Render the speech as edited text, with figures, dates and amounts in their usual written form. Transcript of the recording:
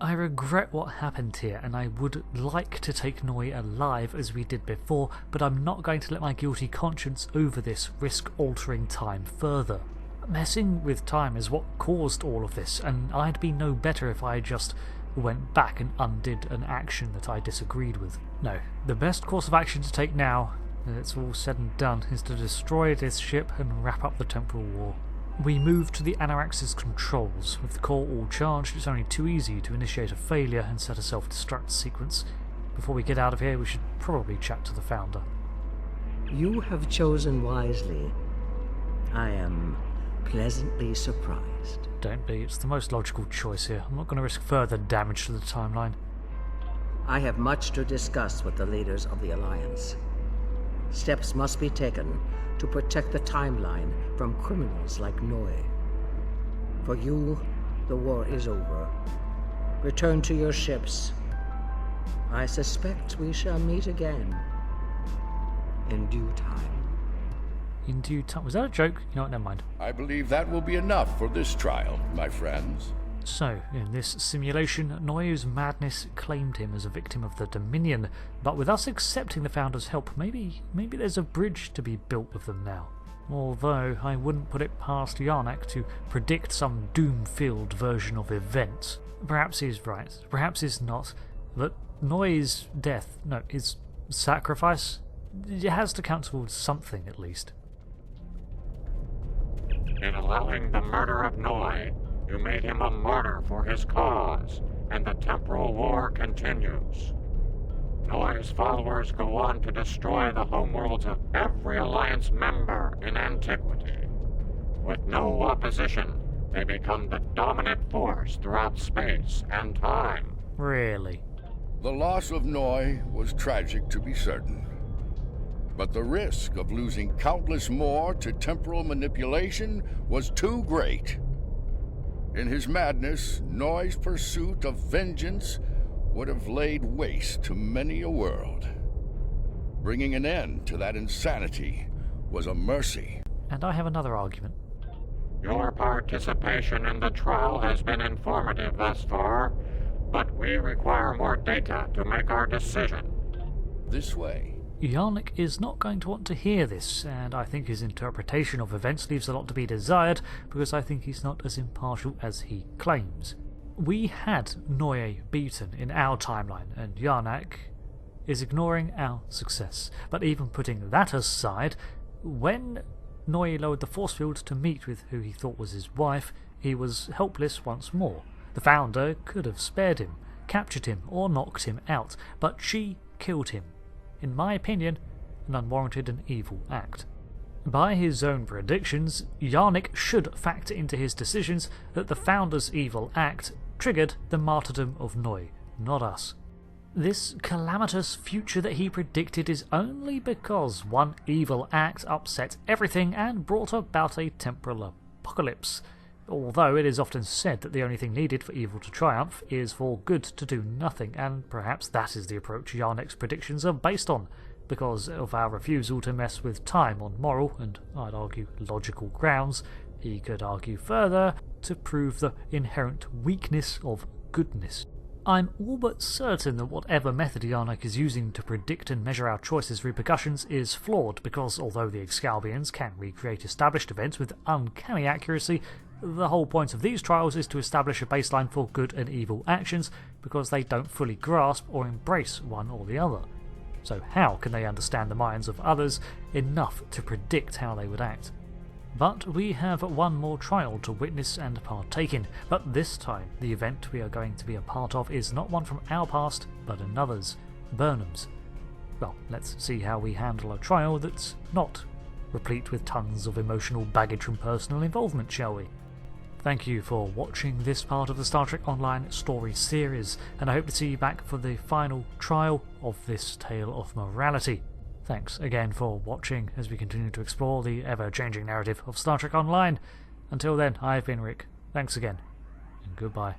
I regret what happened here, and I would like to take Noye alive as we did before, but I'm not going to let my guilty conscience over this risk altering time further. Messing with time is what caused all of this, and I'd be no better if I just went back and undid an action that I disagreed with. No, the best course of action to take now, when it's all said and done, is to destroy this ship and wrap up the temporal war. We move to the Anorax's controls. With the core all charged, it's only too easy to initiate a failure and set a self-destruct sequence. Before we get out of here, we should probably chat to the Founder. You have chosen wisely. I am pleasantly surprised. Don't be, it's the most logical choice here. I'm not going to risk further damage to the timeline. I have much to discuss with the leaders of the Alliance. Steps must be taken to protect the timeline from criminals like Noye. For you, the war is over. Return to your ships. I suspect we shall meet again. In due time. In due time? Was that a joke? You know what, never mind. I believe that will be enough for this trial, my friends. So, in this simulation, Noye's madness claimed him as a victim of the Dominion, but with us accepting the Founder's help, maybe there's a bridge to be built with them now. Although, I wouldn't put it past Jarnick to predict some doom-filled version of events. Perhaps he's right, perhaps he's not, but Noye's death, no, his sacrifice, it has to count towards something at least. In allowing the murder of Noye, you made him a martyr for his cause, and the temporal war continues. Noye's followers go on to destroy the homeworlds of every Alliance member in antiquity. With no opposition, they become the dominant force throughout space and time. Really? The loss of Noye was tragic to be certain. But the risk of losing countless more to temporal manipulation was too great. In his madness, Noye's pursuit of vengeance would have laid waste to many a world. Bringing an end to that insanity was a mercy. And I have another argument. Your participation in the trial has been informative thus far, but we require more data to make our decision. This way. Jarnick is not going to want to hear this, and I think his interpretation of events leaves a lot to be desired, because I think he's not as impartial as he claims. We had Noye beaten in our timeline, and Jarnick is ignoring our success. But even putting that aside, when Noye lowered the force field to meet with who he thought was his wife, he was helpless once more. The Founder could have spared him, captured him, or knocked him out, but she killed him. In my opinion, an unwarranted and evil act. By his own predictions, Jarnick should factor into his decisions that the Founder's evil act triggered the martyrdom of Noye, not us. This calamitous future that he predicted is only because one evil act upset everything and brought about a temporal apocalypse. Although it is often said that the only thing needed for evil to triumph is for good to do nothing, and perhaps that is the approach Jarnick's predictions are based on, because of our refusal to mess with time on moral, and I'd argue logical grounds. He could argue further to prove the inherent weakness of goodness. I'm all but certain that whatever method Jarnick is using to predict and measure our choices' repercussions is flawed, because although the Excalbians can recreate established events with uncanny accuracy, the whole point of these trials is to establish a baseline for good and evil actions, because they don't fully grasp or embrace one or the other. So how can they understand the minds of others enough to predict how they would act? But we have one more trial to witness and partake in, but this time the event we are going to be a part of is not one from our past, but another's, Burnham's. Well, let's see how we handle a trial that's not replete with tons of emotional baggage from personal involvement, shall we? Thank you for watching this part of the Star Trek Online story series, and I hope to see you back for the final trial of this tale of morality. Thanks again for watching as we continue to explore the ever-changing narrative of Star Trek Online. Until then, I've been Rick. Thanks again, and goodbye.